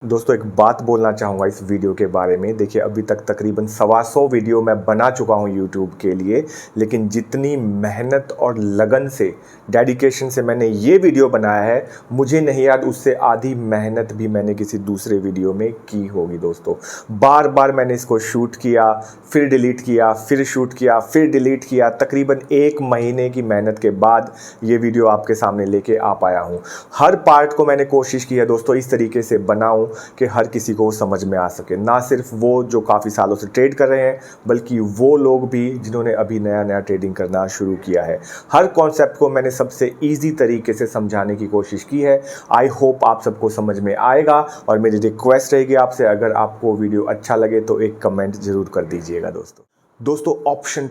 दोस्तों एक बात बोलना चाहूँगा इस वीडियो के बारे में। देखिए अभी तक तकरीबन 125 वीडियो मैं बना चुका हूँ यूट्यूब के लिए, लेकिन जितनी मेहनत और लगन से, डेडिकेशन से मैंने ये वीडियो बनाया है, मुझे नहीं याद उससे आधी मेहनत भी मैंने किसी दूसरे वीडियो में की होगी। दोस्तों बार बार मैंने इसको शूट किया, फिर डिलीट किया, फिर शूट किया, फिर डिलीट किया। तकरीबन 1 महीने की मेहनत के बाद ये वीडियो आपके सामने लेके आ पाया हूँ। हर पार्ट को मैंने कोशिश की है दोस्तों इस तरीके से बनाऊँ कि हर किसी को समझ में आ सके। ना सिर्फ वो जो काफ़ी सालों से ट्रेड कर रहे हैं, बल्कि वो लोग भी जिन्होंने अभी नया नया ट्रेडिंग करना शुरू किया है। हर कॉन्सेप्ट को मैंने सबसे ईजी तरीके से समझाने की कोशिश की है। आई होप आप सबको समझ में आएगा, और मेरी रिक्वेस्ट रहेगी आपसे, अगर आपको वीडियो अच्छा लगे तो एक कमेंट ज़रूर कर दीजिएगा। दोस्तों ऑप्शन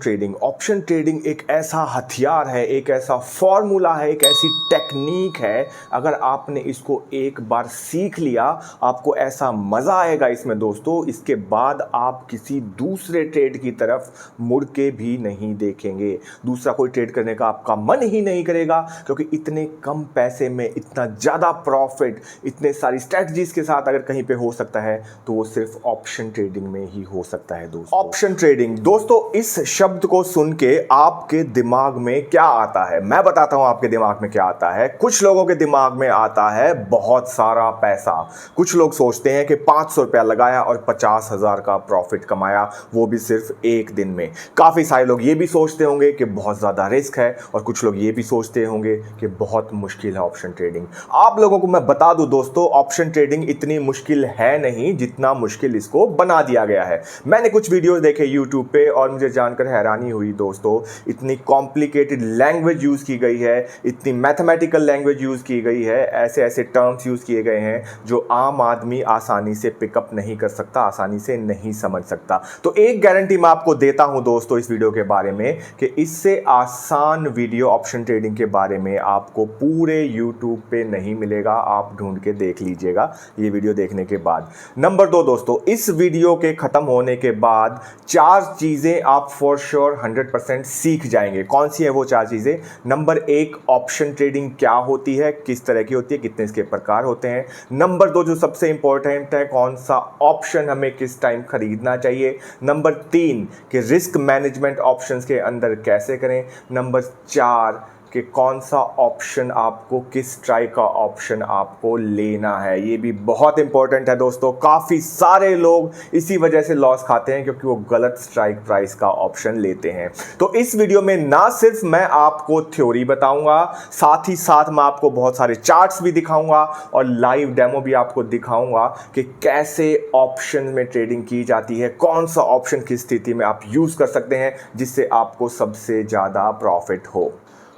ट्रेडिंग एक ऐसा हथियार है, एक ऐसा फॉर्मूला है, एक ऐसी टेक्निक है। अगर आपने इसको एक बार सीख लिया, आपको ऐसा मज़ा आएगा इसमें दोस्तों, इसके बाद आप किसी दूसरे ट्रेड की तरफ मुड़ के भी नहीं देखेंगे। दूसरा कोई ट्रेड करने का आपका मन ही नहीं करेगा, क्योंकि इतने कम पैसे में इतना ज़्यादा प्रॉफिट, इतने सारी स्ट्रेटजीज के साथ अगर कहीं पे हो सकता है तो वो सिर्फ ऑप्शन ट्रेडिंग में ही हो सकता है। दोस्तों ऑप्शन ट्रेडिंग, दोस्तों इस शब्द को सुन के आपके दिमाग में क्या आता है? मैं बताता हूं आपके दिमाग में क्या आता है। कुछ लोगों के दिमाग में आता है बहुत सारा पैसा। कुछ लोग सोचते हैं कि 500 रुपया लगाया और 50,000 का प्रॉफिट कमाया, वो भी सिर्फ एक दिन में। काफी सारे लोग ये भी सोचते होंगे कि बहुत ज्यादा रिस्क है, और कुछ लोग ये भी सोचते होंगे कि बहुत मुश्किल है ऑप्शन ट्रेडिंग। आप लोगों को मैं बता दूं दोस्तों, ऑप्शन ट्रेडिंग इतनी मुश्किल है नहीं जितना मुश्किल इसको बना दिया गया है। मैंने कुछ वीडियो देखे यूट्यूब पे और मुझे जानकर हैरानी हुई दोस्तों, इतनी कॉम्प्लिकेटेड लैंग्वेज यूज़ की गई है, इतनी मैथमेटिकल लैंग्वेज यूज़ की गई है, ऐसे ऐसे टर्म्स यूज़ किए गए हैं जो आम आदमी आसानी से पिकअप नहीं कर सकता, आसानी से नहीं समझ सकता। तो एक गारंटी मैं आपको देता हूं दोस्तों इस वीडियो के बारे में, कि इससे आसान वीडियो ऑप्शन ट्रेडिंग के बारे में आपको पूरे यूट्यूब पे नहीं मिलेगा। आप ढूंढ के देख लीजिएगा ये वीडियो देखने के बाद। नंबर 2 दोस्तों, इस वीडियो के खत्म होने के बाद 4 चीजें आप फॉर श्योर 100% सीख जाएंगे। कौन सी है वो 4 चीजें? नंबर 1, ऑप्शन ट्रेडिंग क्या होती है, किस तरह की होती है, कितने इसके प्रकार होते हैं। नंबर 2 जो सबसे इंपॉर्टेंट है, कौन सा ऑप्शन हमें किस टाइम खरीदना चाहिए। नंबर 3 कि रिस्क मैनेजमेंट ऑप्शंस के अंदर कैसे करें। नंबर 4 कि कौन सा ऑप्शन आपको, किस स्ट्राइक का ऑप्शन आपको लेना है। ये भी बहुत इंपॉर्टेंट है दोस्तों। काफ़ी सारे लोग इसी वजह से लॉस खाते हैं, क्योंकि वो गलत स्ट्राइक प्राइस का ऑप्शन लेते हैं। तो इस वीडियो में ना सिर्फ मैं आपको थ्योरी बताऊंगा, साथ ही साथ मैं आपको बहुत सारे चार्ट्स भी दिखाऊंगा और लाइव डेमो भी आपको दिखाऊंगा कि कैसे ऑप्शन में ट्रेडिंग की जाती है, कौन सा ऑप्शन किस स्थिति में आप यूज़ कर सकते हैं जिससे आपको सबसे ज़्यादा प्रॉफिट हो।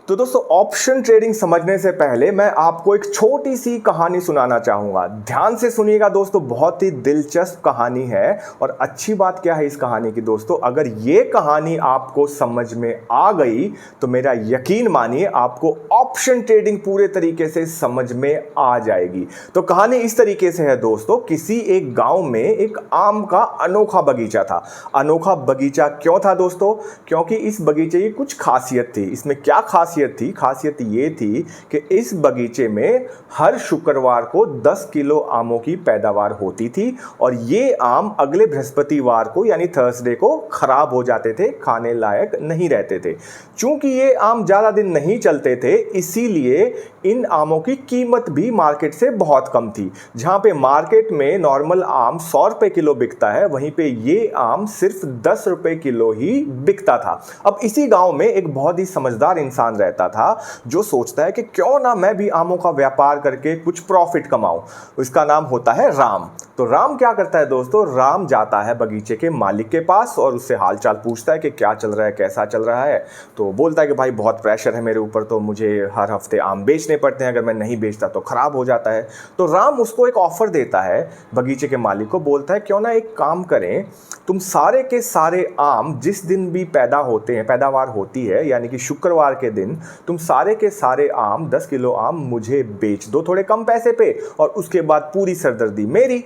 तो दोस्तों ऑप्शन ट्रेडिंग समझने से पहले मैं आपको एक छोटी सी कहानी सुनाना चाहूंगा। ध्यान से सुनिएगा दोस्तों, बहुत ही दिलचस्प कहानी है। और अच्छी बात क्या है इस कहानी की दोस्तों, अगर ये कहानी आपको समझ में आ गई तो मेरा यकीन मानिए आपको ऑप्शन ट्रेडिंग पूरे तरीके से समझ में आ जाएगी। तो कहानी इस तरीके से है दोस्तों, किसी एक गांव में एक आम का अनोखा बगीचा था। अनोखा बगीचा क्यों था दोस्तों? क्योंकि इस बगीचे की कुछ खासियत थी। इसमें क्या खासियत थी? खासियत ये थी कि इस बगीचे में हर शुक्रवार को 10 किलो आमों की पैदावार होती थी, और ये आम अगले बृहस्पतिवार को यानी थर्सडे को खराब हो जाते थे, खाने लायक नहीं रहते थे। चूंकि ये आम ज्यादा दिन नहीं चलते थे, इसीलिए इन आमों की कीमत भी मार्केट से बहुत कम थी। जहां पे मार्केट में नॉर्मल आम 100 रुपए किलो बिकता है, वहीं पे ये आम सिर्फ 10 रुपए किलो ही बिकता था। अब इसी गांव में एक बहुत ही समझदार इंसान रहता था, जो सोचता है कि क्यों ना मैं भी आमों का व्यापार करके कुछ प्रॉफिट कमाऊं। उसका नाम होता है राम। तो राम क्या करता है दोस्तों? राम जाता है बगीचे के मालिक के पास और उससे हालचाल पूछता है कि क्या चल रहा है, कैसा चल रहा है। तो बोलता है कि भाई बहुत प्रेशर है मेरे ऊपर, तो मुझे हर हफ्ते आम बेचने पड़ते हैं, अगर मैं नहीं बेचता तो खराब हो जाता है। तो राम उसको एक ऑफर देता है, बगीचे के मालिक को बोलता है क्यों ना एक काम करें, तुम सारे के सारे आम जिस दिन भी पैदावार होती है, यानी कि शुक्रवार के दिन तुम सारे के सारे आम 10 किलो आम मुझे बेच दो थोड़े कम पैसे पे, और उसके बाद पूरी सरदर्दी मेरी।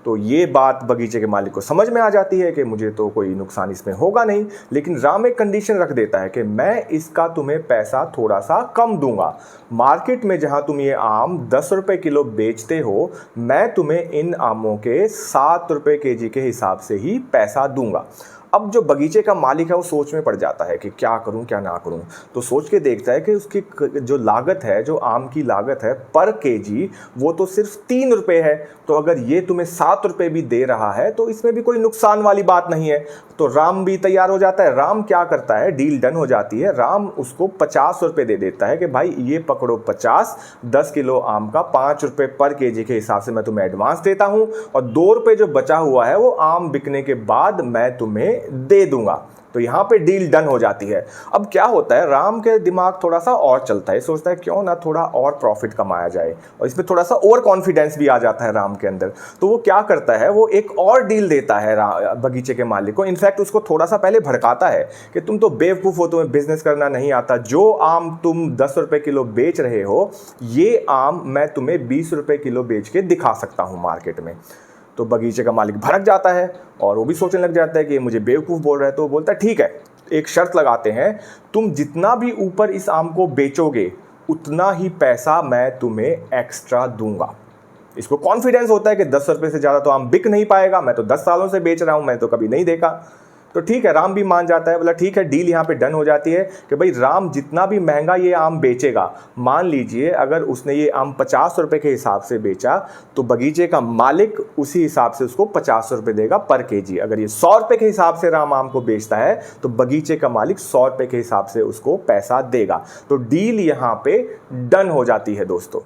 तो ये बात बगीचे के मालिक को समझ में आ जाती है कि मुझे तो कोई नुकसान इसमें होगा नहीं। लेकिन राम एक कंडीशन रख देता है कि मैं इसका तुम्हें पैसा थोड़ा सा कम दूंगा। मार्केट में जहां तुम ये आम 10 रुपए किलो बेचते हो, मैं तुम्हें इन आमों के 7 रुपए केजी के हिसाब से ही पैसा दूंगा। अब जो बगीचे का मालिक है वो सोच में पड़ जाता है कि क्या करूं क्या ना करूं। तो सोच के देखता है कि उसकी जो लागत है, जो आम की लागत है पर केजी, वो तो सिर्फ 3 रुपये है। तो अगर ये तुम्हें 7 रुपये भी दे रहा है तो इसमें भी कोई नुकसान वाली बात नहीं है। तो राम भी तैयार हो जाता है। राम क्या करता है, डील डन हो जाती है। राम उसको 50 रुपये दे देता है कि भाई ये पकड़ो 50, 10 किलो आम का 5 रुपये पर केजी के हिसाब से मैं तुम्हें एडवांस देता हूं, और 2 रुपये जो बचा हुआ है वो आम बिकने के बाद मैं तुम्हें दे दूंगा। तो यहां पे डील डन हो जाती है। अब क्या होता है, राम के दिमाग थोड़ा सा और चलता है, सोचता है क्यों ना थोड़ा और प्रॉफिट कमाया जाए, और इसमें थोड़ा सा ओवर कॉन्फिडेंस भी आ जाता है राम के अंदर। तो वो क्या करता है, वो एक और डील देता है बगीचे के मालिक को। इनफैक्ट उसको थोड़ा सा पहले भड़काता है कि तुम तो बेवकूफ़ हो, तुम्हें बिजनेस करना नहीं आता। जो आम तुम 10 रुपये किलो बेच रहे हो, ये आम मैं तुम्हें 20 रुपये किलो बेच के दिखा सकता हूँ मार्केट में। तो बगीचे का मालिक भड़क जाता है और वो भी सोचने लग जाता है कि मुझे बेवकूफ़ बोल रहा है। तो वो बोलता है ठीक है, एक शर्त लगाते हैं, तुम जितना भी ऊपर इस आम को बेचोगे उतना ही पैसा मैं तुम्हें एक्स्ट्रा दूंगा। इसको कॉन्फिडेंस होता है कि 10 रुपये से ज़्यादा तो आम बिक नहीं पाएगा, मैं तो 10 सालों से बेच रहा हूँ, मैं तो कभी नहीं देखा। तो ठीक है, राम भी मान जाता है। बोला ठीक है, डील यहाँ पे डन हो जाती है कि भाई राम जितना भी महंगा ये आम बेचेगा, मान लीजिए अगर उसने ये आम 50 रुपये के हिसाब से बेचा तो बगीचे का मालिक उसी हिसाब से उसको 50 रुपये देगा पर केजी। अगर ये 100 रुपये के हिसाब से राम आम को बेचता है तो बगीचे का मालिक 100 रुपये के हिसाब से उसको पैसा देगा। तो डील यहाँ पे डन हो जाती है दोस्तों।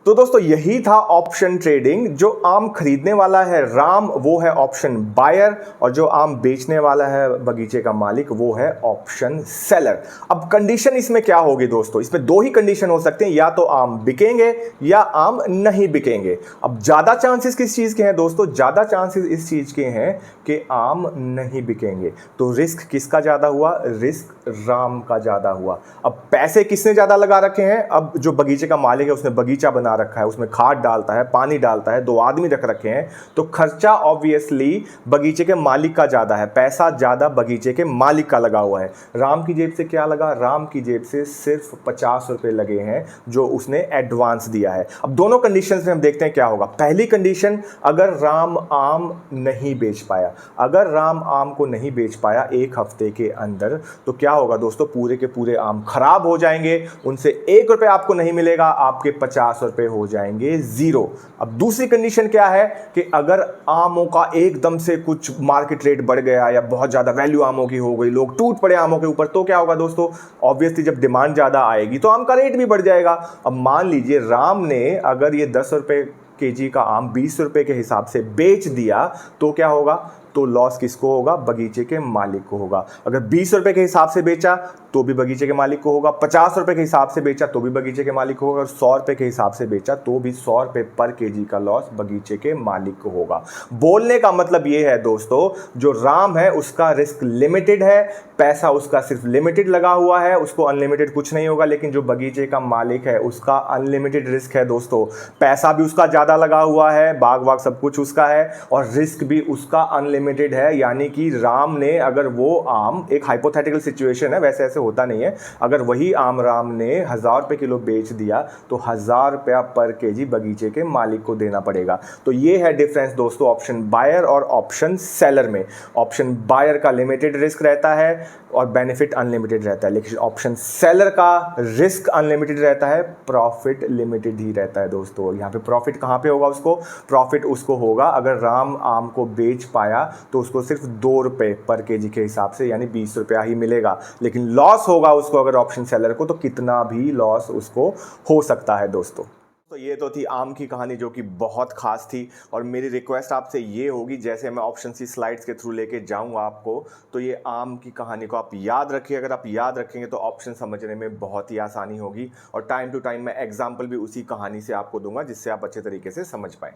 तो दोस्तों यही था ऑप्शन ट्रेडिंग। जो आम खरीदने वाला है राम, वो है ऑप्शन बायर, और जो आम बेचने वाला है बगीचे का मालिक, वो है ऑप्शन सेलर। अब कंडीशन इसमें क्या होगी दोस्तों, इसमें 2 ही कंडीशन हो सकते हैं, या तो आम बिकेंगे या आम नहीं बिकेंगे। अब ज़्यादा चांसेस किस चीज़ के हैं दोस्तों, ज़्यादा चांसेस इस चीज़ के हैं कि आम नहीं बिकेंगे। तो रिस्क किसका ज़्यादा हुआ, रिस्क राम का ज़्यादा हुआ। अब पैसे किसने ज़्यादा लगा रखे हैं, अब जो बगीचे का मालिक है उसने बगीचा बना रखा है, उसमें खाद डालता है, पानी डालता है, 2 आदमी रख रखे हैं, तो खर्चा ऑब्वियसली बगीचे के मालिक का ज़्यादा है, पैसा ज़्यादा बगीचे के मालिक का लगा हुआ है। राम की जेब से क्या लगा, राम की जेब से सिर्फ 50 रुपये लगे हैं जो उसने एडवांस दिया है। अब दोनों कंडीशन में हम देखते हैं क्या होगा। पहली कंडीशन, अगर राम आम नहीं बेच पाया, अगर राम आम को नहीं बेच पाया 1 हफ्ते के अंदर, तो क्या होगा दोस्तों, पूरे के पूरे आम खराब हो जाएंगे, उनसे 1 रुपये आपको नहीं मिलेगा, आपके 50 रुपये हो जाएंगे जीरो। अब दूसरी कंडीशन क्या है कि अगर आमों का एकदम से कुछ मार्केट रेट बढ़ गया या बहुत ज़्यादा वैल्यू आमों की हो गई, लोग टूट पड़े आमों के ऊपर, तो क्या होगा दोस्तों, ऑब्वियसली जब डिमांड ज़्यादा आएगी तो आम का रेट भी बढ़ जाएगा। अब मान लीजिए राम ने अगर ये 10 रुपये केजी का आम 20 रुपये के हिसाब से बेच दिया, तो क्या होगा, तो लॉस किसको होगा, बगीचे के मालिक को होगा। अगर 20 रुपये के हिसाब से बेचा तो भी बगीचे के मालिक को होगा, 50 रुपये के हिसाब से बेचा तो भी बगीचे के मालिक को होगा, और 100 रुपये के हिसाब से बेचा तो भी 100 रुपये पर केजी का लॉस बगीचे के मालिक को होगा। बोलने का मतलब ये है दोस्तों, जो राम है उसका रिस्क लिमिटेड है, पैसा उसका सिर्फ लिमिटेड लगा हुआ है, उसको अनलिमिटेड कुछ नहीं होगा। लेकिन जो बगीचे का मालिक है उसका अनलिमिटेड रिस्क है दोस्तों, पैसा भी उसका ज़्यादा लगा हुआ है, बाग वाग सब कुछ उसका है, और रिस्क भी उसका अनलिमिटेड है। यानी कि राम ने अगर वो आम, एक हाइपोथेटिकल सिचुएशन है, वैसे ऐसे होता नहीं है, अगर वही आम राम ने 1000 रुपये किलो बेच दिया तो 1000 रुपया पर केजी बगीचे के मालिक को देना पड़ेगा। तो ये है डिफरेंस दोस्तों ऑप्शन बायर और ऑप्शन सेलर में। ऑप्शन बायर का लिमिटेड रिस्क रहता है और बेनिफिट अनलिमिटेड रहता है, लेकिन ऑप्शन सेलर का रिस्क अनलिमिटेड रहता है, प्रॉफिट लिमिटेड ही रहता है दोस्तों। यहाँ पे प्रॉफिट कहाँ पे होगा, उसको प्रॉफिट उसको होगा अगर राम आम को बेच पाया तो उसको सिर्फ 2 रुपये पर केजी के हिसाब से, यानी 20 रुपया ही मिलेगा। लेकिन लॉस होगा उसको अगर ऑप्शन सेलर को, तो कितना भी लॉस उसको हो सकता है दोस्तों। तो ये तो थी आम की कहानी जो कि बहुत खास थी, और मेरी रिक्वेस्ट आपसे ये होगी, जैसे मैं ऑप्शन सी स्लाइड्स के थ्रू लेके जाऊंगा आपको, तो ये आम की कहानी को आप याद रखिए। अगर आप याद रखेंगे तो ऑप्शन समझने में बहुत ही आसानी होगी, और टाइम टू टाइम मैं एग्जाम्पल भी उसी कहानी से आपको दूंगा जिससे आप अच्छे तरीके से समझ पाएँ।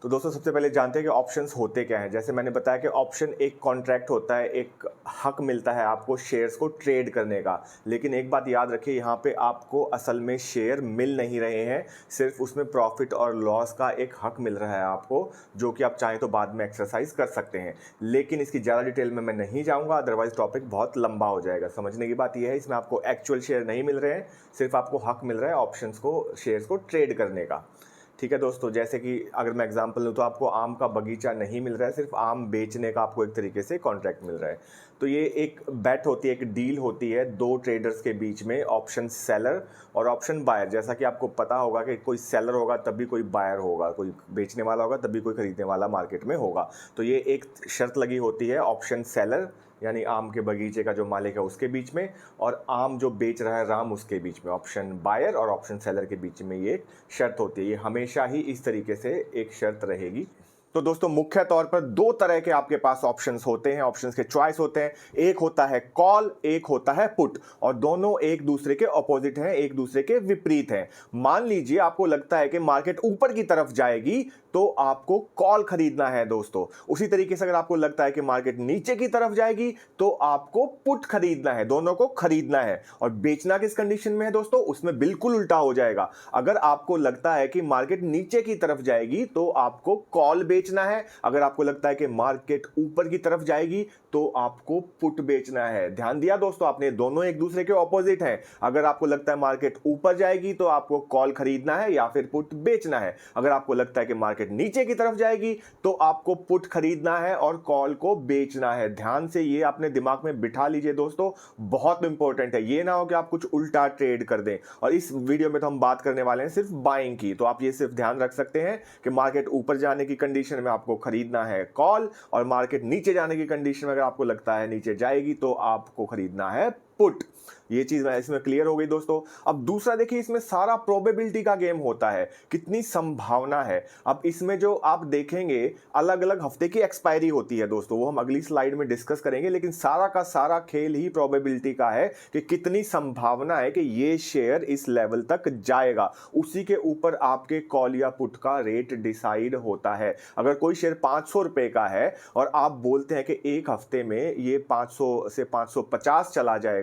तो दोस्तों सबसे पहले जानते हैं कि ऑप्शंस होते क्या हैं। जैसे मैंने बताया कि ऑप्शन एक कॉन्ट्रैक्ट होता है, एक हक मिलता है आपको शेयर्स को ट्रेड करने का। लेकिन एक बात याद रखिए, यहाँ पे आपको असल में शेयर मिल नहीं रहे हैं, सिर्फ उसमें प्रॉफिट और लॉस का एक हक मिल रहा है आपको, जो कि आप चाहें तो बाद में एक्सरसाइज कर सकते हैं। लेकिन इसकी ज़्यादा डिटेल में मैं नहीं जाऊँगा, अदरवाइज टॉपिक बहुत लंबा हो जाएगा। समझने की बात यह है, इसमें आपको एक्चुअल शेयर नहीं मिल रहे हैं, सिर्फ आपको हक मिल रहा है ऑप्शंस को, शेयर्स को ट्रेड करने का। ठीक है दोस्तों, जैसे कि अगर मैं एग्जांपल दूं तो आपको आम का बगीचा नहीं मिल रहा है, सिर्फ आम बेचने का आपको एक तरीके से कॉन्ट्रैक्ट मिल रहा है। तो ये एक बेट होती है, एक डील होती है दो ट्रेडर्स के बीच में, ऑप्शन सेलर और ऑप्शन बायर। जैसा कि आपको पता होगा कि कोई सेलर होगा तभी कोई बायर होगा, कोई बेचने वाला होगा तभी कोई खरीदने वाला मार्केट में होगा। तो ये एक शर्त लगी होती है ऑप्शन सेलर यानी आम के बगीचे का जो मालिक है उसके बीच में, और आम जो बेच रहा है राम उसके बीच में, ऑप्शन बायर और ऑप्शन सेलर के बीच में ये शर्त होती है। ये हमेशा ही इस तरीके से एक शर्त रहेगी। तो दोस्तों मुख्य तौर पर दो तरह के आपके पास ऑप्शंस होते हैं, ऑप्शंस के चॉइस होते हैं। एक होता है कॉल, एक होता है पुट, और दोनों एक दूसरे के ऑपोजिट हैं, एक दूसरे के विपरीत हैं। मान लीजिए आपको लगता है कि मार्केट ऊपर की तरफ जाएगी तो आपको कॉल खरीदना है दोस्तों। उसी तरीके से अगर आपको लगता है कि मार्केट नीचे की तरफ जाएगी तो आपको पुट खरीदना है, दोनों को खरीदना है। और बेचना किस कंडीशन में है दोस्तों, उसमें बिल्कुल उल्टा हो जाएगा। अगर आपको लगता है कि मार्केट नीचे की तरफ जाएगी तो आपको कॉल बेचना है, अगर आपको लगता है कि मार्केट ऊपर की तरफ जाएगी तो आपको पुट बेचना है। ध्यान दिया दोस्तों आपने, दोनों एक दूसरे के ऑपोजिट हैं। अगर आपको लगता है मार्केट ऊपर जाएगी तो आपको कॉल खरीदना है या फिर पुट बेचना है। अगर आपको लगता है कि मार्केट नीचे की तरफ जाएगी तो आपको पुट खरीदना है और कॉल को बेचना है। ध्यान से ये अपने दिमाग में बिठा लीजिए दोस्तों, बहुत इंपॉर्टेंट है। ये ना हो कि आप कुछ उल्टा ट्रेड कर दें। और इस वीडियो में तो हम बात करने वाले हैं सिर्फ बाइंग की, तो आप ये सिर्फ ध्यान रख सकते हैं कि मार्केट ऊपर जाने की कंडीशन में आपको खरीदना है कॉल, और मार्केट नीचे जाने की कंडीशन में अगर आपको लगता है नीचे जाएगी तो आपको खरीदना है पुट। ये चीज इसमें क्लियर हो गई दोस्तों। अब दूसरा देखिए, इसमें सारा प्रोबेबिलिटी का गेम होता है, कितनी संभावना है। अब इसमें जो आप देखेंगे अलग अलग हफ्ते की एक्सपायरी होती है दोस्तों, वो हम अगली स्लाइड में डिस्कस करेंगे। लेकिन सारा का सारा खेल ही प्रोबेबिलिटी का है कि कितनी संभावना है कि ये शेयर इस लेवल तक जाएगा। उसी के ऊपर आपके कॉल या पुट का रेट डिसाइड होता है। अगर कोई शेयर 500 रुपए का है और आप बोलते हैं कि एक हफ्ते में ये 500 से 550 चला जाएगा,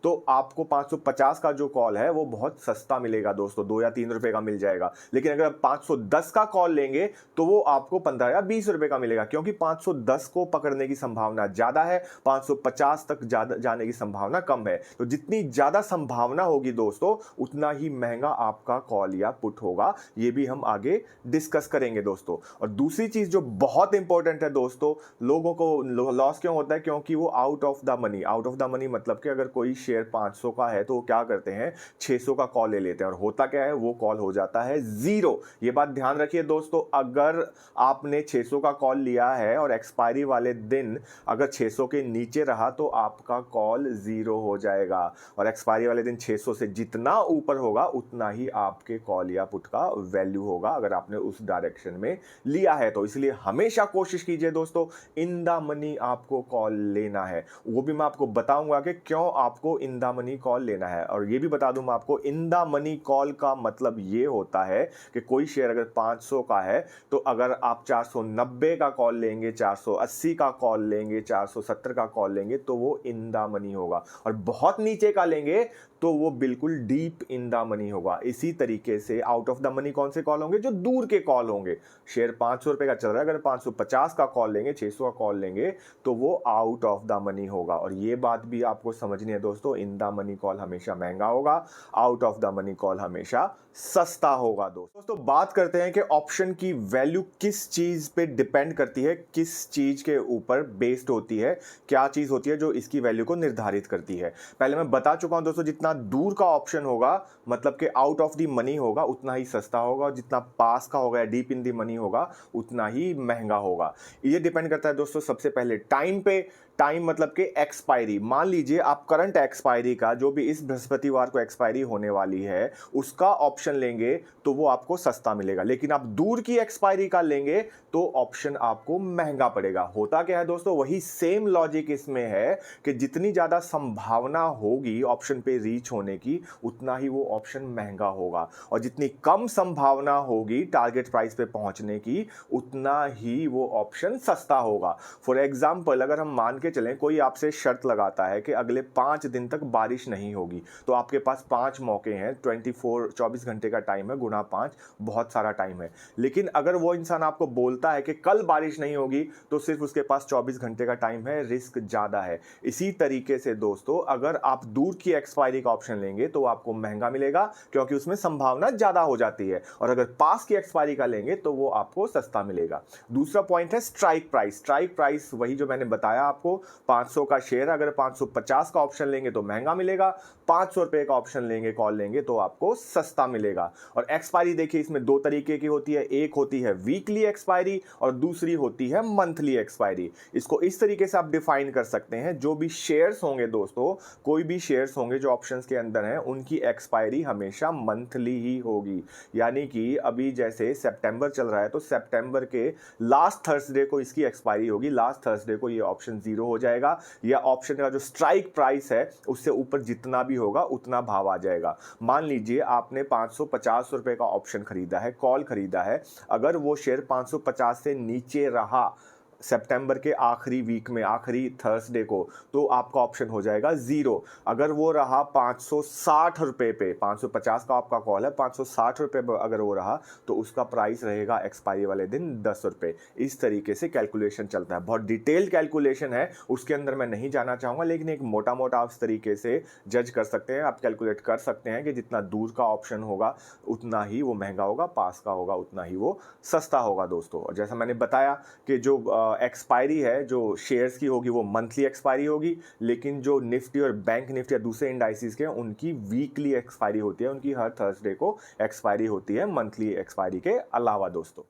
तो आपको 550 का जो कॉल है वो बहुत सस्ता मिलेगा दोस्तों, 2 या 3 रुपए का मिल जाएगा। लेकिन अगर आप 510 का कॉल लेंगे तो वो आपको 15 या 20 रुपए का मिलेगा, क्योंकि 510 को पकड़ने की संभावना ज्यादा है, 550 तक जाने की संभावना कम है। तो जितनी ज्यादा संभावना होगी दोस्तों उतना ही महंगा आपका कॉल या पुट होगा। ये भी हम आगे डिस्कस करेंगे दोस्तों। और दूसरी चीज जो बहुत इंपॉर्टेंट है दोस्तों, लोगों को लॉस क्यों होता है, क्योंकि वो out of the money, out of the money मतलब कि अगर कोई शेयर 500 का है तो वो क्या करते हैं, 600 का कॉल ले लेते हैं, और होता क्या है, वो कॉल हो जाता है जीरो। ये बात ध्यान रखिए दोस्तों, अगर आपने 600 का कॉल लिया है और एक्सपायरी वाले दिन अगर 600 के नीचे रहा तो आपका कॉल जीरो हो जाएगा, और एक्सपायरी वाले दिन 600 से जितना ऊपर होगा उतना ही आपके कॉल या पुट का वैल्यू होगा, अगर आपने उस डायरेक्शन में लिया है तो। इसलिए हमेशा कोशिश कीजिए दोस्तों, इन द मनी आपको कॉल लेना है। वो भी मैं आपको बताऊंगा कि क्यों आपको इन द मनी कॉल लेना है। और ये भी बता दूं मैं आपको, इन द मनी कॉल का मतलब ये होता है कि कोई शेयर अगर 500 का है तो अगर आप 490 का कॉल लेंगे, 480 का कॉल लेंगे, 470 का कॉल लेंगे तो वो इन द मनी होगा, और बहुत नीचे का लेंगे तो वो बिल्कुल डीप इन द मनी होगा। इसी तरीके से आउट ऑफ द मनी कौन से कॉल होंगे, जो दूर के कॉल होंगे। शेयर 500 रुपए का चल रहा है, अगर 550 का कॉल लेंगे, 600 का कॉल लेंगे तो वो आउट ऑफ द मनी होगा। और ये बात भी आपको समझनी है दोस्तों, इन द मनी कॉल हमेशा महंगा होगा, out of the money call हमेशा सस्ता होगा। दोस्तों बात करते हैं कि ऑप्शन की वैल्यू किस चीज पे डिपेंड करती है, किस चीज के ऊपर बेस्ड होती है, क्या चीज होती है जो इसकी वैल्यू को निर्धारित करती है। पहले मैं बता चुका हूं दोस्तों, जितना दूर का ऑप्शन होगा मतलब कि आउट ऑफ द मनी होगा उतना ही सस्ता होगा, और जितना पास का होगा या डीप इन द मनी होगा उतना ही महंगा होगा। ये डिपेंड करता है दोस्तों सबसे पहले टाइम पे। टाइम मतलब कि एक्सपायरी। मान लीजिए आप करंट एक्सपायरी एक्सपायरी का, जो भी इस बृहस्पतिवार को एक्सपायरी होने वाली है, उसका ऑप्शन लेंगे तो वो आपको सस्ता मिलेगा। लेकिन आप दूर की एक्सपायरी का लेंगे तो ऑप्शन आपको महंगा पड़ेगा। होता क्या है दोस्तों, वही सेम लॉजिक इसमें है कि जितनी ज्यादा संभावना होगी ऑप्शन पे रीच होने की, उतना ही वो ऑप्शन महंगा होगा, और जितनी कम संभावना होगी टारगेट प्राइस पे पहुंचने की, उतना ही वो ऑप्शन सस्ता होगा। फॉर एग्जाम्पल, अगर हम मान के चलें कोई आपसे शर्त लगाता है कि अगले 5 दिन तक बारिश नहीं होगी, तो आपके पास 5 मौके हैं, 24 घंटे का टाइम है, गुना 5 बहुत सारा टाइम है। लेकिन अगर वो इंसान आपको बोलता है कि कल बारिश नहीं होगी, तो सिर्फ उसके पास 24 घंटे का टाइम है, रिस्क ज्यादा है। इसी तरीके से दोस्तों, अगर आप दूर की एक्सपायरी का ऑप्शन लेंगे तो आपको महंगा मिलेगा, क्योंकि उसमें संभावना ज्यादा हो जाती है, और अगर पास की एक्सपायरी का लेंगे तो वो आपको सस्ता मिलेगा। दूसरा पॉइंट है स्ट्राइक प्राइस। स्ट्राइक प्राइस वही जो मैंने बताया आपको, 500 का शेयर अगर 550 का ऑप्शन लेंगे तो महंगा मिलेगा, 500 रुपए का ऑप्शन लेंगे, कॉल लेंगे तो आपको सस्ता मिलेगा। और एक्सपायरी देखिए इसमें 2 तरीके की होती है, एक होती है वीकली एक्सपायरी और दूसरी होती है मंथली एक्सपायरी। इसको इस तरीके से आप डिफाइन कर सकते हैं, जो भी शेयर्स होंगे दोस्तों, कोई भी शेयर्स होंगे जो ऑप्शंस के अंदर हैं, उनकी एक्सपायरी हमेशा मंथली ही होगी। यानी कि अभी जैसे सितंबर चल रहा है, तो सितंबर के लास्ट थर्सडे को इसकी एक्सपायरी होगी, लास्ट थर्सडे को ये ऑप्शन 0 हो जाएगा, या ऑप्शन का जो स्ट्राइक प्राइस है उससे ऊपर जितना भी होगा उतना भाव आ जाएगा। मान लीजिए आपने 550 रुपए का ऑप्शन खरीदा है, कॉल खरीदा है, अगर वो शेयर 550 से नीचे रहा सितंबर के आखिरी वीक में, आखिरी थर्सडे को, तो आपका ऑप्शन हो जाएगा 0। अगर वो रहा 560 रुपए पे, 550 का आपका कॉल है, 560 रुपए पे अगर वो रहा, तो उसका प्राइस रहेगा एक्सपायरी वाले दिन 10 रुपए। इस तरीके से कैलकुलेशन चलता है, बहुत डिटेल कैलकुलेशन है, उसके अंदर मैं नहीं जाना चाहूंगा, लेकिन एक मोटा मोटा आप इस तरीके से जज कर सकते हैं, आप कैलकुलेट कर सकते हैं कि जितना दूर का ऑप्शन होगा उतना ही वो महंगा होगा, पास का होगा उतना ही वो सस्ता होगा दोस्तों। और जैसा मैंने बताया कि जो एक्सपायरी है जो शेयर्स की होगी वो मंथली एक्सपायरी होगी, लेकिन जो निफ्टी और बैंक निफ्टी या दूसरे इंडाइसिस के उनकी वीकली एक्सपायरी होती है, उनकी हर थर्सडे को एक्सपायरी होती है, मंथली एक्सपायरी के अलावा दोस्तों।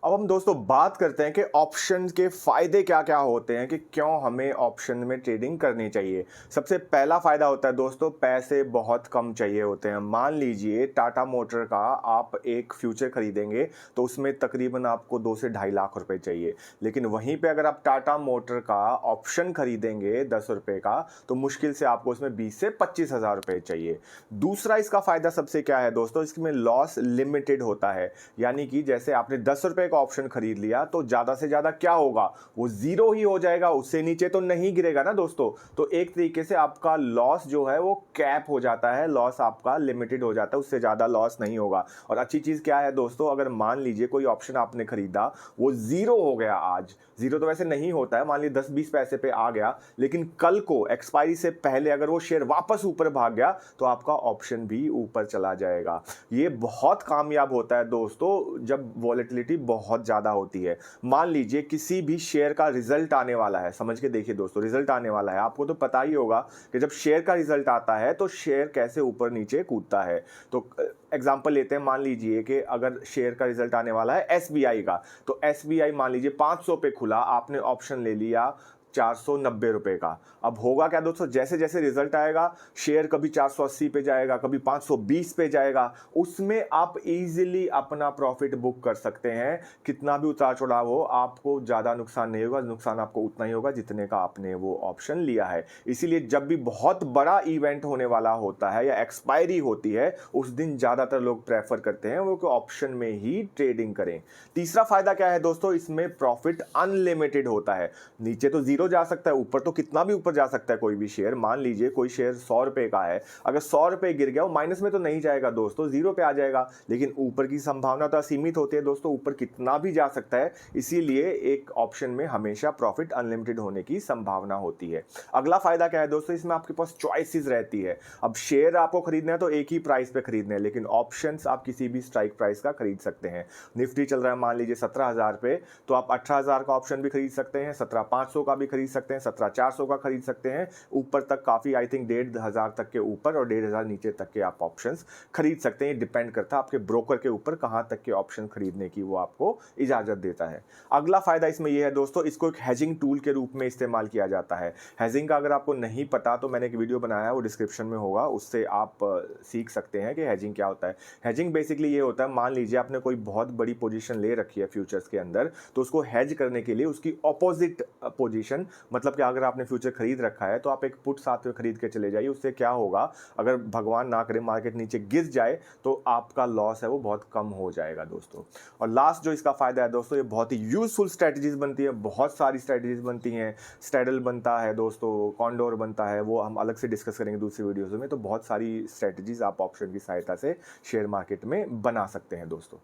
अब हम दोस्तों बात करते हैं कि ऑप्शन के फायदे क्या क्या होते हैं, कि क्यों हमें ऑप्शन में ट्रेडिंग करनी चाहिए। सबसे पहला फायदा होता है दोस्तों, पैसे बहुत कम चाहिए होते हैं। मान लीजिए टाटा मोटर का आप एक फ्यूचर खरीदेंगे तो उसमें तकरीबन आपको 2 से 2.5 लाख रुपए चाहिए, लेकिन वहीं पे अगर आप टाटा मोटर का ऑप्शन खरीदेंगे 10 रुपए का, तो मुश्किल से आपको उसमें 20 से 25 हजार रुपए चाहिए। दूसरा इसका फायदा सबसे क्या है दोस्तों, इसमें लॉस लिमिटेड होता है, यानी कि जैसे आपने 10 रुपए का ऑप्शन खरीद लिया तो ज्यादा से ज्यादा क्या होगा, वो 0 ही हो जाएगा, उससे नीचे तो नहीं गिरेगा ना दोस्तों। तो एक तरीके से आपका लॉस जो है वो कैप हो जाता है, लॉस आपका लिमिटेड हो जाता है, उससे ज्यादा लॉस नहीं होगा। और अच्छी चीज क्या है दोस्तों, अगर मान लीजिए कोई ऑप्शन आपने खरीदा वो 0 हो गया, आज 0 तो वैसे नहीं होता है, मान लीजिए 10-20 पैसे पे आ गया, लेकिन कल को एक्सपायरी से पहले अगर वो शेयर वापस ऊपर भाग गया तो आपका ऑप्शन भी ऊपर चला जाएगा। ये बहुत कामयाब होता है दोस्तों जब वॉलेटिलिटी बहुत ज्यादा होती है। मान लीजिए किसी भी शेयर का रिजल्ट आने वाला है, समझ के देखिए दोस्तों, रिजल्ट आने वाला है, आपको तो पता ही होगा कि जब शेयर का रिजल्ट आता है तो शेयर कैसे ऊपर नीचे कूदता है। तो एग्जांपल लेते हैं, मान लीजिए कि अगर शेयर का रिजल्ट आने वाला है एसबीआई का, तो एसबीआई मान लीजिए 500 पे खुला, आपने ऑप्शन ले लिया 490 रुपए का। अब होगा क्या दोस्तों, जैसे जैसे रिजल्ट आएगा शेयर कभी 480 पे जाएगा, कभी 520 पे जाएगा, उसमें आप इजीली अपना प्रॉफिट बुक कर सकते हैं। कितना भी उतार चढ़ाव हो आपको ज्यादा नुकसान नहीं होगा, नुकसान आपको उतना ही होगा जितने का आपने वो ऑप्शन लिया है। इसीलिए जब भी बहुत बड़ा इवेंट होने वाला होता है या एक्सपायरी होती है, उस दिन ज्यादातर लोग प्रेफर करते हैं वो ऑप्शन में ही ट्रेडिंग करें। तीसरा फायदा क्या है दोस्तों, इसमें प्रॉफिट अनलिमिटेड होता है। नीचे तो 0 जा सकता है, ऊपर तो कितना भी ऊपर जा सकता है कोई भी शेयर। मान लीजिए कोई शेयर 100 रुपए का है, अगर 100 रुपए गिर गया वो माइनस में तो नहीं जाएगा दोस्तों, 0 पे आ जाएगा, लेकिन ऊपर की संभावना तो असीमित होती है दोस्तों, ऊपर कितना भी जा सकता है। इसीलिए एक ऑप्शन में हमेशा प्रॉफिट अनलिमिटेड होने की संभावना होती है। अगला फायदा क्या है दोस्तों, इसमें आपके पास चॉइसेस रहती है। अब शेयर आपको खरीदना है तो एक ही प्राइस पे खरीदना है, लेकिन ऑप्शंस आप किसी भी स्ट्राइक प्राइस का खरीद सकते हैं। निफ्टी चल रहा है मान लीजिए 17,000 पे, तो आप 18,000 का ऑप्शन भी खरीद सकते हैं, 17,500 का भी भी खरीद सकते हैं, 17,400 का खरीद सकते हैं, ऊपर तक काफ़ी आई थिंक 1,500 तक के ऊपर और 1,500 नीचे तक के आप ऑप्शंस खरीद सकते हैं। डिपेंड करता है आपके ब्रोकर के ऊपर कहाँ तक के ऑप्शन खरीदने की वो आपको इजाज़त देता है। अगला फ़ायदा इसमें यह है दोस्तों, इसको एक हेजिंग टूल के रूप में इस्तेमाल किया जाता है। हेजिंग का अगर आपको नहीं पता तो मैंने एक वीडियो बनाया है, वो डिस्क्रिप्शन में होगा, उससे आप सीख सकते हैं कि हेजिंग क्या होता है। हेजिंग बेसिकली ये होता है, मान लीजिए आपने कोई बहुत बड़ी पोजीशन ले रखी है फ्यूचर्स के अंदर, तो उसको हेज करने के लिए उसकी ऑपोजिट पोजीशन, मतलब कि अगर आपने फ्यूचर खरीद रखा है तो आप एक पुट साथ में खरीद के चले जाइए। उससे क्या होगा, अगर भगवान ना करे मार्केट नीचे गिर जाए तो आपका लॉस है वो बहुत कम हो जाएगा दोस्तों। और लास्ट जो इसका फायदा है दोस्तों, ये बहुत ही यूजफुल स्ट्रेटजीज बनती है, बहुत सारी स्ट्रेटजीज बनती हैं। स्ट्रेडल बनता है दोस्तों, कॉन्डोर बनता है, वो हम अलग से डिस्कस करेंगे दूसरी वीडियोज़ में। तो बहुत सारी स्ट्रेटजीज आप ऑप्शन की सहायता से शेयर मार्केट में बना सकते हैं दोस्तों।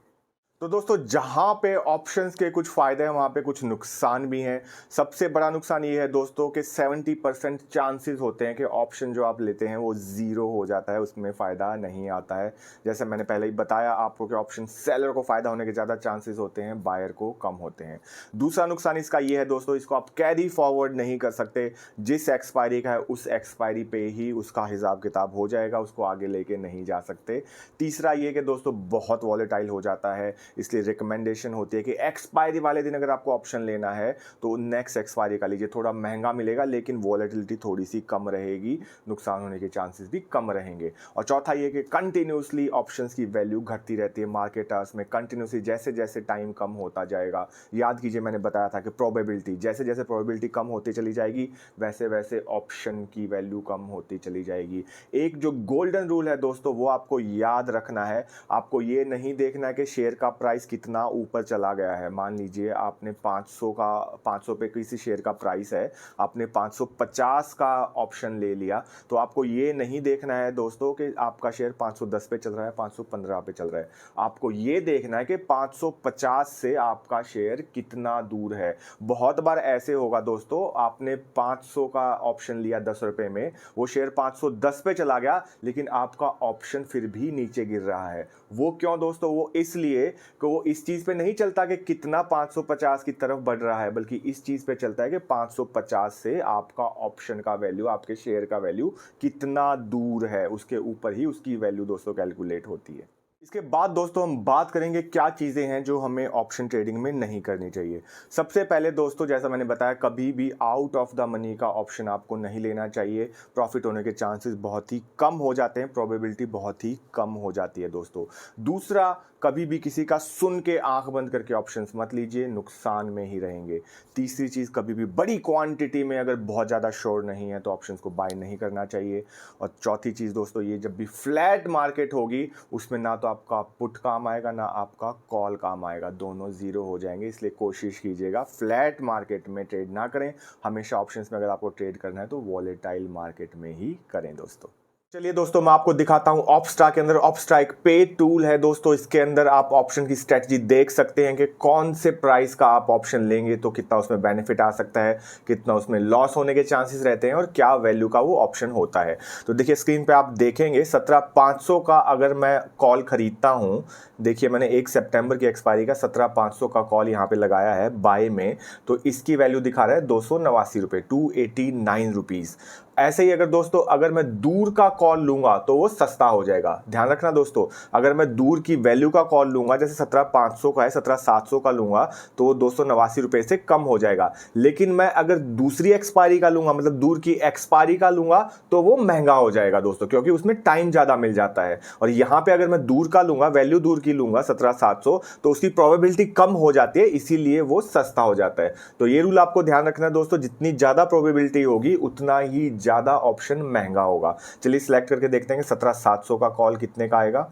तो दोस्तों जहां पे ऑप्शंस के कुछ फायदे हैं वहां पे कुछ नुकसान भी हैं। सबसे बड़ा नुकसान ये है दोस्तों कि 70% चांसेस होते हैं कि ऑप्शन जो आप लेते हैं वो ज़ीरो हो जाता है, उसमें फ़ायदा नहीं आता है। जैसे मैंने पहले ही बताया आपको कि ऑप्शन सेलर को फ़ायदा होने के ज़्यादा चांसेस होते हैं, बायर को कम होते हैं। दूसरा नुकसान इसका ये है दोस्तों, इसको आप कैरी फॉरवर्ड नहीं कर सकते। जिस एक्सपायरी का है उस एक्सपायरी पे ही उसका हिसाब किताब हो जाएगा, उसको आगे लेके नहीं जा सकते। तीसरा ये कि दोस्तों बहुत वॉलेटाइल हो जाता है, इसलिए रिकमेंडेशन होती है कि एक्सपायरी वाले दिन अगर आपको ऑप्शन लेना है तो नेक्स्ट एक्सपायरी का लीजिए। थोड़ा महंगा मिलेगा लेकिन वॉलेटिलिटी थोड़ी सी कम रहेगी, नुकसान होने के चांसेस भी कम रहेंगे। और चौथा ये कि कंटिन्यूसली ऑप्शंस की वैल्यू घटती रहती है मार्केटर्स में, कंटिन्यूसली जैसे जैसे टाइम कम होता जाएगा। याद कीजिए मैंने बताया था कि प्रोबेबिलिटी, जैसे जैसे प्रोबेबिलिटी कम होती चली जाएगी वैसे वैसे ऑप्शन की वैल्यू कम होती चली जाएगी। एक जो गोल्डन रूल है दोस्तों वो आपको याद रखना है। आपको ये नहीं देखना है कि शेयर का प्राइस कितना ऊपर चला गया है। मान लीजिए आपने 500 पे किसी शेयर का प्राइस है, आपने 550 का ऑप्शन ले लिया, तो आपको ये नहीं देखना है दोस्तों कि आपका शेयर 510 पे चल रहा है, 515 पे चल रहा है। आपको ये देखना है कि 550 से आपका शेयर कितना दूर है। बहुत बार ऐसे होगा दोस्तों, आपने 500 का ऑप्शन लिया 10 रुपए में, वो शेयर 510 पे चला गया लेकिन आपका ऑप्शन फिर भी नीचे गिर रहा है। वो क्यों दोस्तों? वो इसलिए कि वो इस चीज़ पे नहीं चलता कि कितना 550 की तरफ बढ़ रहा है, बल्कि इस चीज़ पे चलता है कि 550 से आपका ऑप्शन का वैल्यू, आपके शेयर का वैल्यू कितना दूर है, उसके ऊपर ही उसकी वैल्यू दोस्तों कैलकुलेट होती है। इसके बाद दोस्तों हम बात करेंगे क्या चीज़ें हैं जो हमें ऑप्शन ट्रेडिंग में नहीं करनी चाहिए। सबसे पहले दोस्तों जैसा मैंने बताया, कभी भी आउट ऑफ द मनी का ऑप्शन आपको नहीं लेना चाहिए। प्रॉफिट होने के चांसेस बहुत ही कम हो जाते हैं, प्रोबेबिलिटी बहुत ही कम हो जाती है दोस्तों। दूसरा, कभी भी किसी का सुन के आंख बंद करके ऑप्शंस मत लीजिए, नुकसान में ही रहेंगे। तीसरी चीज़, कभी भी बड़ी क्वांटिटी में अगर बहुत ज़्यादा श्योर नहीं है तो ऑप्शंस को बाय नहीं करना चाहिए। और चौथी चीज़ दोस्तों, ये जब भी फ्लैट मार्केट होगी उसमें ना तो आपका पुट काम आएगा ना आपका कॉल काम आएगा, दोनों जीरो हो जाएंगे। इसलिए कोशिश कीजिएगा फ्लैट मार्केट में ट्रेड ना करें। हमेशा ऑप्शंस में अगर आपको ट्रेड करना है तो वॉलेटाइल मार्केट में ही करें दोस्तों। चलिए दोस्तों मैं आपको दिखाता हूं ऑप्स्ट्रा के अंदर। ऑप्स्ट्रा एक पे टूल है दोस्तों, इसके अंदर आप ऑप्शन की स्ट्रेटजी देख सकते हैं कि कौन से प्राइस का आप ऑप्शन लेंगे तो कितना उसमें बेनिफिट आ सकता है, कितना उसमें लॉस होने के चांसेस रहते हैं और क्या वैल्यू का वो ऑप्शन होता है। तो देखिए स्क्रीन पे आप देखेंगे 17,500 का अगर मैं कॉल खरीदता हूं, देखिए मैंने 1 सितंबर की एक्सपायरी का 17,500 का कॉल यहाँ पे लगाया है बाय में, तो इसकी वैल्यू दिखा रहा है 289 रुपये, 289 रुपीज़। ऐसे ही अगर दोस्तों अगर मैं दूर का कॉल लूंगा तो वो सस्ता हो जाएगा। ध्यान रखना दोस्तों, अगर मैं दूर की वैल्यू का कॉल लूंगा, जैसे 17,500 का है, 17,700 का लूंगा तो वो 289 रुपये से कम हो जाएगा। लेकिन मैं अगर दूसरी एक्सपायरी का लूंगा, मतलब दूर की एक्सपायरी का लूंगा, तो वो महंगा हो जाएगा दोस्तों, क्योंकि उसमें टाइम ज़्यादा मिल जाता है। और यहाँ पे अगर मैं दूर का लूंगा, वैल्यू दूर की लूंगा 17,700, तो उसकी प्रोबेबिलिटी कम हो जाती है, इसीलिए वो सस्ता हो जाता है। तो ये रूल आपको ध्यान रखना है दोस्तों, जितनी ज़्यादा प्रोबेबिलिटी होगी उतना ही ज़्यादा ऑप्शन महंगा होगा। चलिए सिलेक्ट करके देखते हैं कि 17,700 का कॉल कितने का आएगा।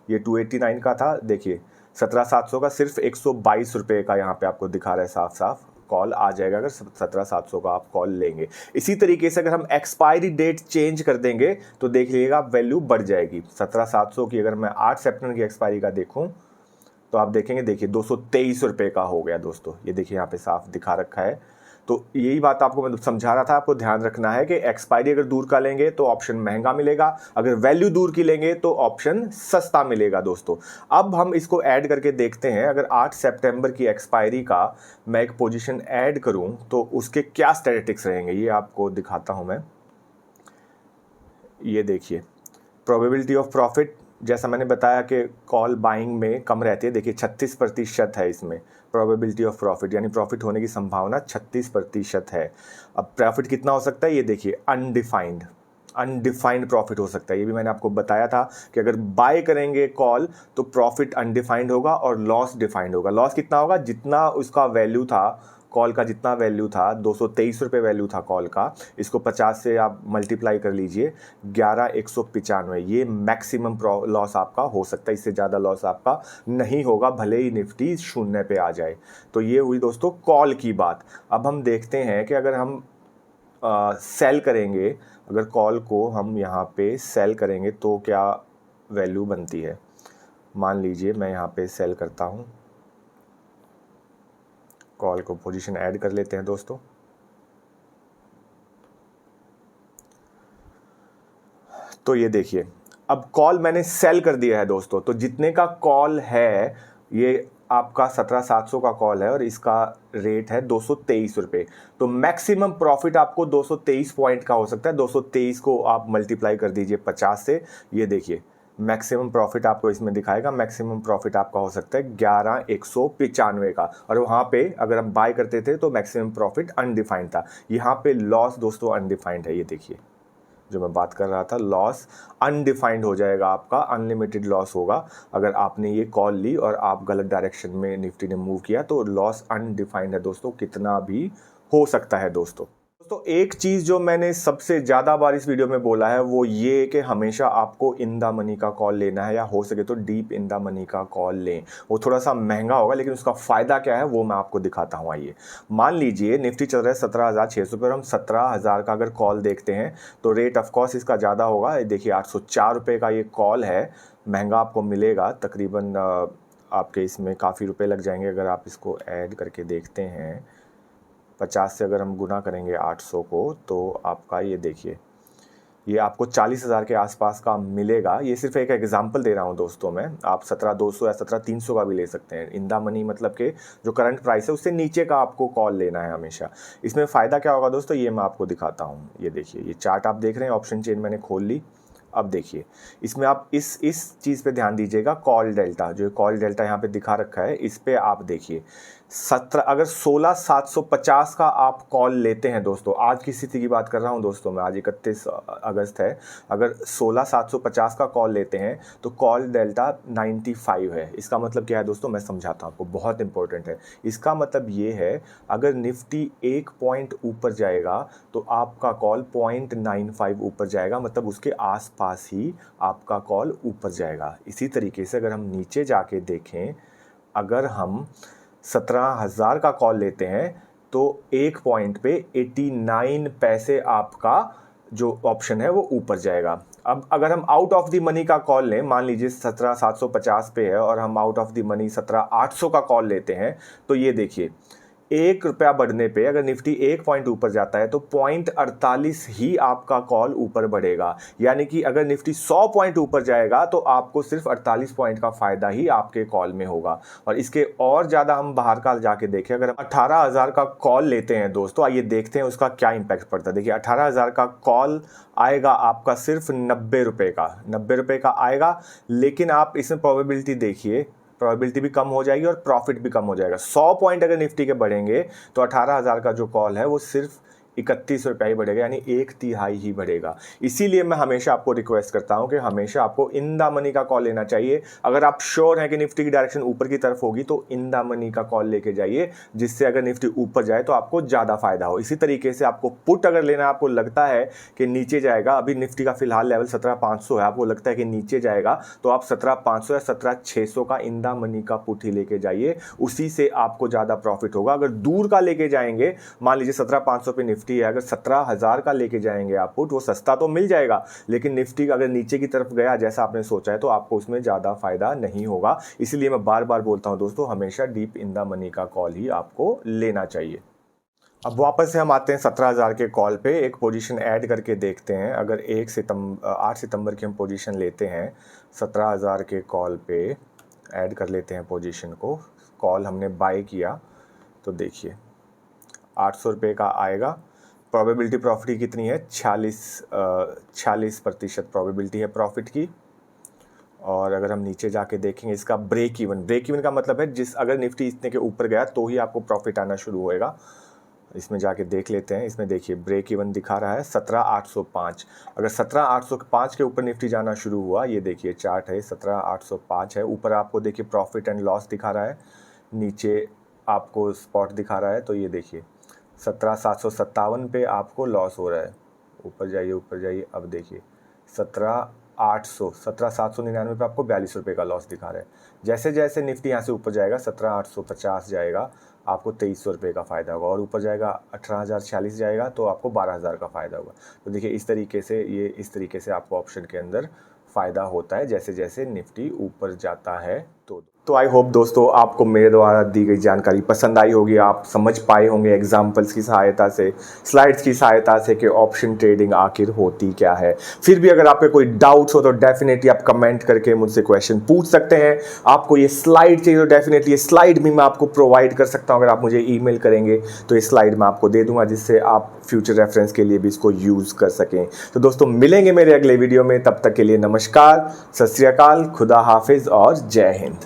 ये 289 का था, देखिए 17,700 का सिर्फ 122 रुपये का यहाँ पे आपको दिखा रहा है साफ साफ कॉल आ जाएगा अगर 17,700 का आप कॉल लेंगे। इसी तरीके से अगर हम एक्सपायरी डेट चेंज कर देंगे तो देख लीजिएगा वैल्यू बढ़ जाएगी। 17,700 की अगर मैं 8 सितंबर की एक्सपायरी का देखूं तो आप देखेंगे, देखिए 223 रुपये का हो गया दोस्तों। ये देखिए यहाँ पे साफ दिखा रखा है तो यही बात आपको मैं समझा रहा था, आपको ध्यान रखना है कि एक्सपायरी अगर दूर का लेंगे तो ऑप्शन महंगा मिलेगा, अगर वैल्यू दूर की लेंगे तो ऑप्शन सस्ता मिलेगा दोस्तों। अब हम इसको ऐड करके देखते हैं, अगर 8 सितंबर की एक्सपायरी का मैं एक पोजीशन ऐड करूं तो उसके क्या स्टैटिस्टिक्स रहेंगे, ये आपको दिखाता हूं मैं। ये देखिए प्रोबेबिलिटी ऑफ प्रॉफिट, जैसा मैंने बताया कि कॉल बाइंग में कम रहती है, देखिए 36% है इसमें प्रोबेबिलिटी ऑफ प्रॉफिट, यानी प्रॉफिट होने की संभावना 36% है। अब प्रॉफिट कितना हो सकता है, ये देखिए अनडिफाइंड प्रॉफिट हो सकता है। ये भी मैंने आपको बताया था कि अगर बाय करेंगे कॉल तो प्रॉफिट अनडिफाइंड होगा और लॉस डिफाइंड होगा। लॉस कितना होगा, जितना उसका वैल्यू था, कॉल का जितना वैल्यू था 223 रुपये वैल्यू था कॉल का, इसको 50 से आप मल्टीप्लाई कर लीजिए 11,195, ये मैक्सिमम लॉस आपका हो सकता है, इससे ज़्यादा लॉस आपका नहीं होगा भले ही निफ्टी शून्य पे आ जाए। तो ये हुई दोस्तों कॉल की बात। अब हम देखते हैं कि अगर हम सेल करेंगे, अगर कॉल को हम यहाँ पे सेल करेंगे तो क्या वैल्यू बनती है। मान लीजिए मैं यहाँ पे सेल करता हूँ, कॉल को पोजीशन ऐड कर लेते हैं दोस्तों। तो ये देखिए अब कॉल मैंने सेल कर दिया है दोस्तों, तो जितने का कॉल है ये आपका 17,700 का कॉल है और इसका रेट है 223 रुपये। तो मैक्सिमम प्रॉफिट आपको 223 पॉइंट का हो सकता है। 223 को आप मल्टीप्लाई कर दीजिए 50 से, ये देखिए मैक्सिमम प्रॉफिट आपको इसमें दिखाएगा। मैक्सिमम प्रॉफिट आपका हो सकता है 11,195 का, और वहाँ पे अगर हम बाय करते थे तो मैक्सिमम प्रॉफिट अनडिफाइंड था। यहाँ पे लॉस दोस्तों अनडिफाइंड है, ये देखिए जो मैं बात कर रहा था, लॉस अनडिफाइंड हो जाएगा आपका, अनलिमिटेड लॉस होगा। अगर आपने ये कॉल ली और आप गलत डायरेक्शन में निफ्टी ने मूव किया तो लॉस अनडिफाइंड है दोस्तों, कितना भी हो सकता है दोस्तों। तो एक चीज़ जो मैंने सबसे ज़्यादा बार इस वीडियो में बोला है वो ये कि हमेशा आपको इन द मनी का कॉल लेना है, या हो सके तो डीप इन द मनी का कॉल लें। वो थोड़ा सा महंगा होगा लेकिन उसका फ़ायदा क्या है वो मैं आपको दिखाता हूँ। आइए, मान लीजिए निफ्टी चल रहा है 17,600 पर, हम 17,000 का अगर कॉल देखते हैं तो रेट ऑफकोर्स इसका ज़्यादा होगा। देखिए 804 रुपये का ये कॉल है, महंगा आपको मिलेगा तकरीबन, आपके इसमें काफ़ी रुपये लग जाएंगे। अगर आप इसको ऐड करके देखते हैं 50 से अगर हम गुना करेंगे 800 को तो आपका ये देखिए ये आपको 40,000 के आसपास का मिलेगा। ये सिर्फ एक एग्जांपल दे रहा हूँ दोस्तों मैं, आप 17,200 या 17,300 का भी ले सकते हैं। इन द मनी मतलब कि जो करंट प्राइस है उससे नीचे का आपको कॉल लेना है हमेशा। इसमें फ़ायदा क्या होगा दोस्तों, ये मैं आपको दिखाता हूँ। ये देखिए ये चार्ट आप देख रहे हैं, ऑप्शन चेन मैंने खोल ली। अब देखिए इसमें आप इस चीज़ पे ध्यान दीजिएगा, कॉल डेल्टा, जो कॉल डेल्टा यहाँ पे दिखा रखा है इस पे आप देखिए 17, अगर 16,750 का आप कॉल लेते हैं दोस्तों, आज की स्थिति की बात कर रहा हूँ दोस्तों मैं, आज 31 अगस्त है, अगर 16,750 का कॉल लेते हैं तो कॉल डेल्टा 95 है। इसका मतलब क्या है दोस्तों, मैं समझाता हूँ आपको, बहुत इंपॉर्टेंट है। इसका मतलब ये है अगर निफ्टी 1 पॉइंट ऊपर जाएगा तो आपका कॉल 0.95 ऊपर जाएगा, मतलब उसके आसपास ही आपका कॉल ऊपर जाएगा। इसी तरीके से अगर हम नीचे जाके देखें, अगर हम 17,000 का कॉल लेते हैं तो 1 पॉइंट पे 89 पैसे आपका जो ऑप्शन है वो ऊपर जाएगा। अब अगर हम आउट ऑफ द मनी का कॉल लें, मान लीजिए 17,750 पे है और हम आउट ऑफ द मनी 17,800 का कॉल लेते हैं, तो ये देखिए 1 रुपया बढ़ने पे अगर निफ्टी 1 पॉइंट ऊपर जाता है तो 0.48 ही आपका कॉल ऊपर बढ़ेगा। यानी कि अगर निफ्टी 100 पॉइंट ऊपर जाएगा तो आपको सिर्फ 48 पॉइंट का फ़ायदा ही आपके कॉल में होगा। और इसके और ज़्यादा हम बाहर का जाके देखें, अगर हम 18,000 का कॉल लेते हैं दोस्तों, आइए देखते हैं उसका क्या इंपैक्ट पड़ता है। देखिए 18,000 का कॉल आएगा आपका सिर्फ 90 रुपये का, 90 रुपये का आएगा, लेकिन आप इसमें प्रोबेबिलिटी देखिए, प्रोबेबिलिटी भी कम हो जाएगी और प्रॉफिट भी कम हो जाएगा। 100 पॉइंट अगर निफ्टी के बढ़ेंगे तो 18,000 का जो कॉल है वो सिर्फ 31 रुपये ही बढ़ेगा, यानी 1/3 ही बढ़ेगा। इसीलिए मैं हमेशा आपको रिक्वेस्ट करता हूं कि हमेशा आपको इन द मनी का कॉल लेना चाहिए। अगर आप श्योर हैं कि निफ्टी की डायरेक्शन ऊपर की तरफ होगी तो इन द मनी का कॉल लेके जाइए, जिससे अगर निफ्टी ऊपर जाए तो आपको ज़्यादा फायदा हो। इसी तरीके से आपको पुट अगर लेना, आपको लगता है कि नीचे जाएगा, अभी निफ्टी का फिलहाल लेवल 17,500 है, आपको लगता है कि नीचे जाएगा तो आप 17,500 या 17,600 का इन द मनी का पुट ही लेके जाइए, उसी से आपको ज़्यादा प्रॉफिट होगा। अगर दूर का लेके जाएंगे, मान लीजिए 17,500 पे निफ्टी है, अगर 17,000 का लेके जाएंगे आप पुट, वो सस्ता तो मिल जाएगा लेकिन निफ्टी अगर नीचे की तरफ गया जैसा आपने सोचा है तो आपको उसमें ज़्यादा फायदा नहीं होगा। इसीलिए मैं बार बार बोलता हूं दोस्तों, हमेशा डीप इन द मनी का कॉल ही आपको लेना चाहिए। अब वापस से हम आते हैं 17,000 के कॉल पे, एक पोजीशन ऐड करके देखते हैं। अगर 8 सितंबर की हम पोजीशन लेते हैं 17,000 के कॉल पे, ऐड कर लेते हैं पोजीशन को, कॉल हमने बाय किया तो देखिए 800 रुपये का आएगा। प्रोबेबिलिटी प्रॉफिट की कितनी है? 46% प्रोबेबिलिटी है प्रॉफिट की। और अगर हम नीचे जाके देखेंगे इसका ब्रेक इवन का मतलब है अगर निफ्टी इतने के ऊपर गया तो ही आपको प्रॉफिट आना शुरू होएगा। इसमें जाके देख लेते हैं। इसमें देखिए ब्रेक इवन दिखा रहा है 17,805। अगर 17,805 के ऊपर निफ्टी जाना शुरू हुआ, ये देखिए चार्ट है 17,805 है, ऊपर आपको देखिए प्रॉफिट एंड लॉस दिखा रहा है, नीचे आपको स्पॉट दिखा रहा है। तो ये देखिए 17,757 पे आपको लॉस हो रहा है। ऊपर जाइए, अब देखिए 17,799 पे आपको 42 रुपये का लॉस दिखा रहा है। जैसे जैसे निफ्टी यहाँ से ऊपर जाएगा 17,850 जाएगा, आपको 2300 रुपये का फ़ायदा होगा, और ऊपर जाएगा 18,046 जाएगा तो आपको 12,000 का फ़ायदा होगा। तो देखिए इस तरीके से आपको ऑप्शन के अंदर फ़ायदा होता है जैसे जैसे निफ्टी ऊपर जाता है। तो आई होप दोस्तों आपको मेरे द्वारा दी गई जानकारी पसंद आई होगी, आप समझ पाए होंगे एग्जाम्पल्स की सहायता से, स्लाइड्स की सहायता से कि ऑप्शन ट्रेडिंग आखिर होती क्या है। फिर भी अगर आपके कोई डाउट्स हो तो डेफिनेटली आप कमेंट करके मुझसे क्वेश्चन पूछ सकते हैं। आपको ये स्लाइड चाहिए तो डेफिनेटली ये स्लाइड भी मैं आपको प्रोवाइड कर सकता हूँ। अगर आप मुझे ईमेल करेंगे तो ये स्लाइड मैं आपको दे दूंगा, जिससे आप फ्यूचर रेफरेंस के लिए भी इसको यूज़ कर सकें। तो दोस्तों मिलेंगे मेरे अगले वीडियो में, तब तक के लिए नमस्कार, सत श्री अकाल, खुदा हाफिज़ और जय हिंद।